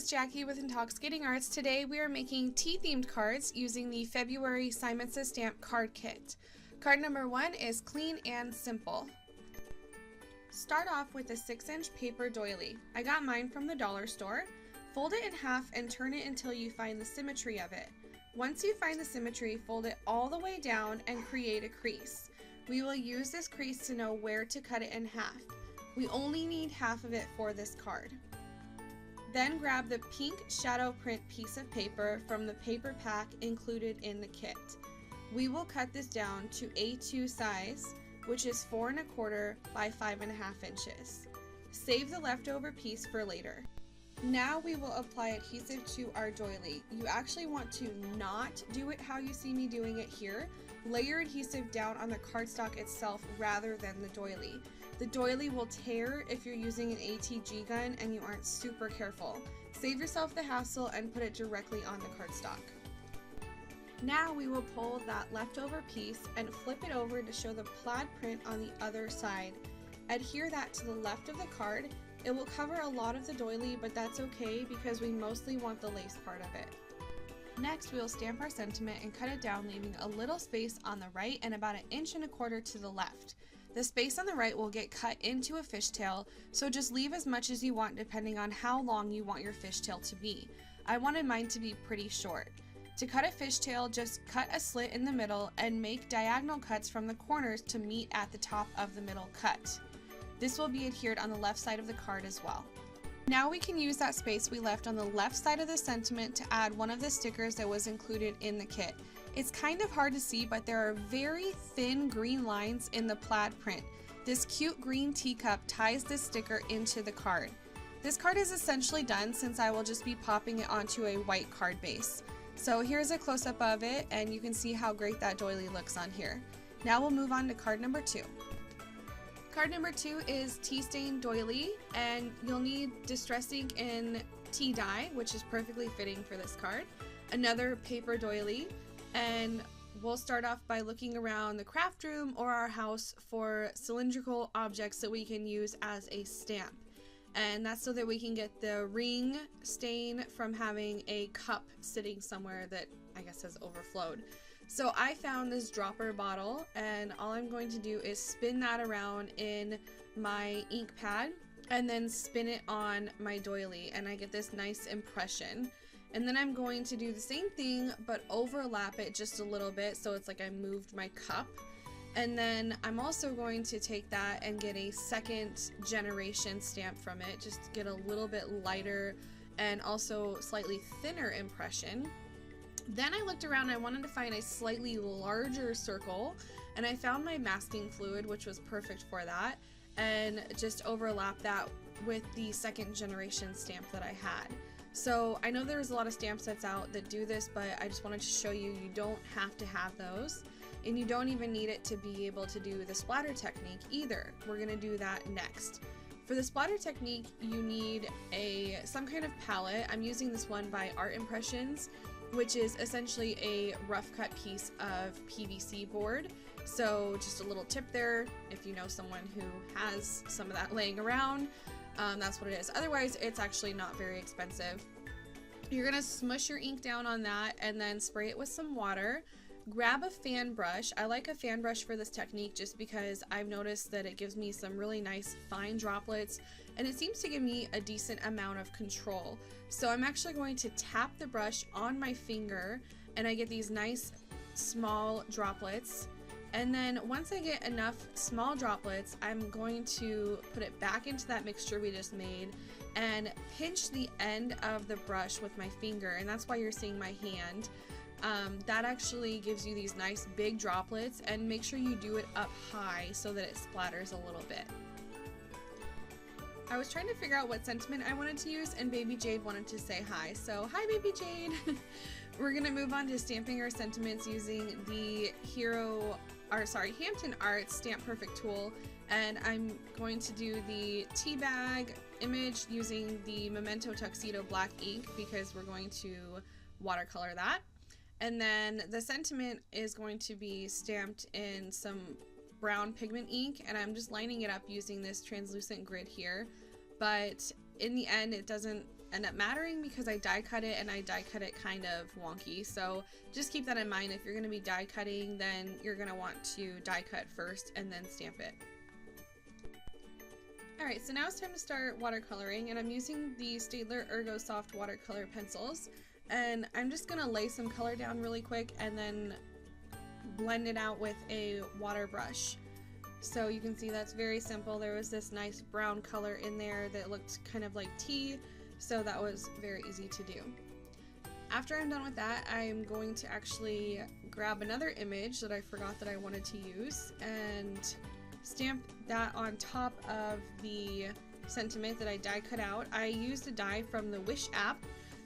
is Jackie with Intoxicating Arts. Today we are making tea-themed cards using the February Simon Says Stamp card kit. Card number 1 is Clean and Simple. Start off with a 6-inch paper doily. I got mine from the dollar store. Fold it in half and turn it until you find the symmetry of it. Once you find the symmetry, fold it all the way down and create a crease. We will use this crease to know where to cut it in half. We only need half of it for this card. Then grab the pink shadow print piece of paper from the paper pack included in the kit. We will cut this down to A2 size, which is 4 1/4 by 5 1/2 inches. Save the leftover piece for later. Now we will apply adhesive to our doily. You actually want to not do it how you see me doing it here. Lay your adhesive down on the cardstock itself rather than the doily. The doily will tear if you're using an ATG gun and you aren't super careful. Save yourself the hassle and put it directly on the cardstock. Now we will pull that leftover piece and flip it over to show the plaid print on the other side. Adhere that to the left of the card. It will cover a lot of the doily, but that's okay because we mostly want the lace part of it. Next, we will stamp our sentiment and cut it down, leaving a little space on the right and about 1 1/4 to the left. The space on the right will get cut into a fishtail, so just leave as much as you want depending on how long you want your fishtail to be. I wanted mine to be pretty short. To cut a fishtail, just cut a slit in the middle and make diagonal cuts from the corners to meet at the top of the middle cut. This will be adhered on the left side of the card as well. Now we can use that space we left on the left side of the sentiment to add one of the stickers that was included in the kit. It's kind of hard to see, but there are very thin green lines in the plaid print. This cute green teacup ties this sticker into the card. This card is essentially done since I will just be popping it onto a white card base. So here's a close-up of it and you can see how great that doily looks on here. Now we'll move on to card number 2. Card number 2 is Tea Stain Doily, and you'll need Distress Ink in tea dye, which is perfectly fitting for this card. Another paper doily, and we'll start off by looking around the craft room or our house for cylindrical objects that we can use as a stamp. And that's so that we can get the ring stain from having a cup sitting somewhere that I guess has overflowed. So I found this dropper bottle, and all I'm going to do is spin that around in my ink pad and then spin it on my doily, and I get this nice impression. And then I'm going to do the same thing but overlap it just a little bit so it's like I moved my cup. And then I'm also going to take that and get a 2nd generation stamp from it, just to get a little bit lighter and also slightly thinner impression. Then I looked around and I wanted to find a slightly larger circle, and I found my masking fluid, which was perfect for that, and just overlap that with the 2nd generation stamp that I had. So I know there's a lot of stamp sets out that do this, but I just wanted to show you don't have to have those, and you don't even need it to be able to do the splatter technique either. We're going to do that next. For the splatter technique, you need some kind of palette. I'm using this one by Art Impressions, which is essentially a rough cut piece of PVC board. So just a little tip there, if you know someone who has some of that laying around, that's what it is. Otherwise, it's actually not very expensive. You're gonna smush your ink down on that and then spray it with some water. Grab a fan brush. I like a fan brush for this technique just because I've noticed that it gives me some really nice fine droplets, and it seems to give me a decent amount of control. So I'm actually going to tap the brush on my finger and I get these nice small droplets. And then once I get enough small droplets, I'm going to put it back into that mixture we just made and pinch the end of the brush with my finger, and that's why you're seeing my hand. That actually gives you these nice big droplets, and make sure you do it up high so that it splatters a little bit. I was trying to figure out what sentiment I wanted to use, and Baby Jade wanted to say hi, so hi Baby Jade! We're gonna move on to stamping our sentiments using the Hampton Arts Stamp Perfect tool, and I'm going to do the tea bag image using the Memento Tuxedo black ink because we're going to watercolor that. And then the sentiment is going to be stamped in some brown pigment ink, and I'm just lining it up using this translucent grid here. But in the end, it doesn't end up mattering because I die cut it, and I die cut it kind of wonky. So just keep that in mind. If you're going to be die cutting, then you're going to want to die cut first and then stamp it. Alright, so now it's time to start watercoloring, and I'm using the Staedtler Ergo Soft watercolor pencils, and I'm just going to lay some color down really quick and then blend it out with a water brush. So you can see that's very simple. There was this nice brown color in there that looked kind of like tea, so that was very easy to do. After I'm done with that, I'm going to actually grab another image that I forgot that I wanted to use and stamp that on top of the sentiment that I die cut out. I used a die from the Wish app,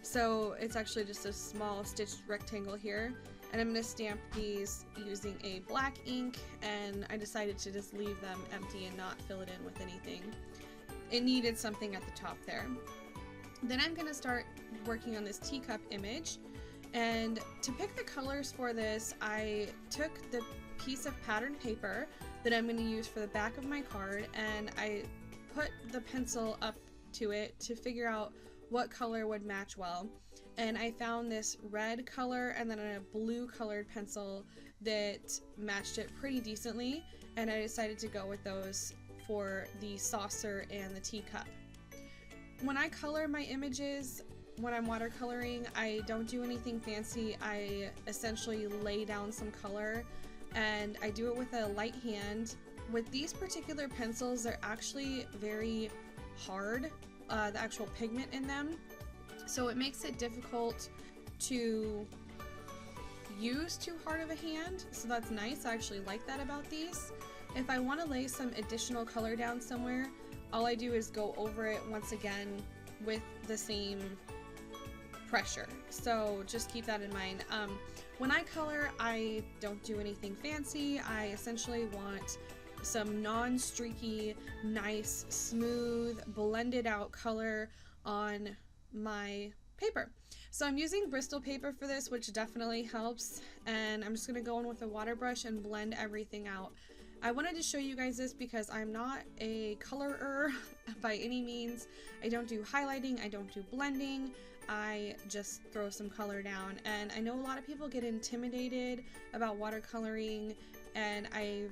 so it's actually just a small stitched rectangle here, and I'm going to stamp these using a black ink, and I decided to just leave them empty and not fill it in with anything. It needed something at the top there. Then I'm going to start working on this teacup image, and to pick the colors for this, I took the piece of patterned paper that I'm going to use for the back of my card, and I put the pencil up to it to figure out what color would match well. And I found this red color and then a blue colored pencil that matched it pretty decently, and I decided to go with those for the saucer and the teacup. When I color my images, when I'm watercoloring, I don't do anything fancy. I essentially lay down some color, and I do it with a light hand. With these particular pencils, they're actually very hard, the actual pigment in them, so it makes it difficult to use too hard of a hand, so that's nice. I actually like that about these. If I want to lay some additional color down somewhere, all I do is go over it once again with the same pressure, so just keep that in mind. When I color, I don't do anything fancy. I essentially want some non-streaky, nice, smooth, blended out color on my paper. So I'm using Bristol paper for this, which definitely helps, and I'm just going to go in with a water brush and blend everything out. I wanted to show you guys this because I'm not a colorer by any means. I don't do highlighting, I don't do blending, I just throw some color down. And I know a lot of people get intimidated about watercoloring, and I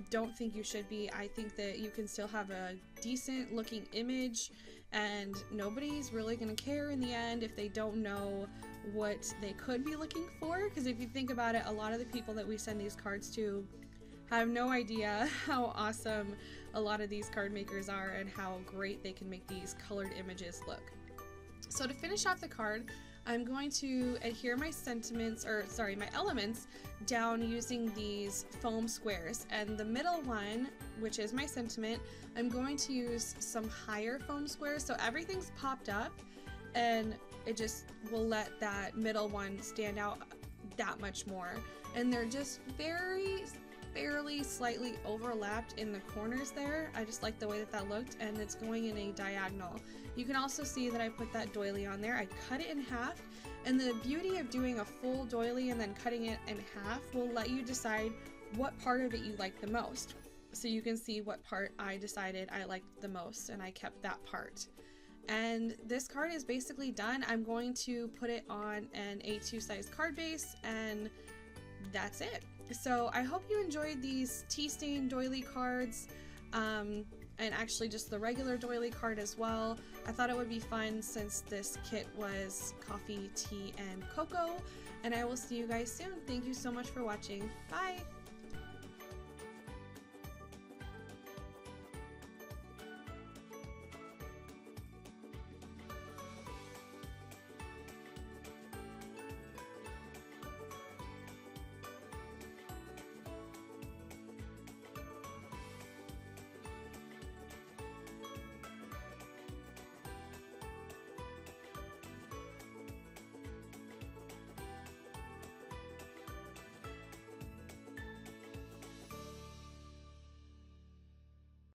don't think you should be. I think that you can still have a decent looking image, and nobody's really going to care in the end if they don't know what they could be looking for, because if you think about it, a lot of the people that we send these cards to have no idea how awesome a lot of these card makers are and how great they can make these colored images look. So to finish off the card, I'm going to adhere my my elements down using these foam squares, and the middle one, which is my sentiment, I'm going to use some higher foam squares so everything's popped up, and it just will let that middle one stand out that much more. And they're just very barely slightly overlapped in the corners there. I just like the way that that looked, and it's going in a diagonal. You can also see that I put that doily on there. I cut it in half, and the beauty of doing a full doily and then cutting it in half will let you decide what part of it you like the most. So you can see what part I decided I liked the most, and I kept that part. And this card is basically done. I'm going to put it on an A2 size card base, and that's it. So I hope you enjoyed these tea stain doily cards, and actually just the regular doily card as well. I thought it would be fun since this kit was coffee, tea, and cocoa, and I will see you guys soon. Thank you so much for watching. Bye!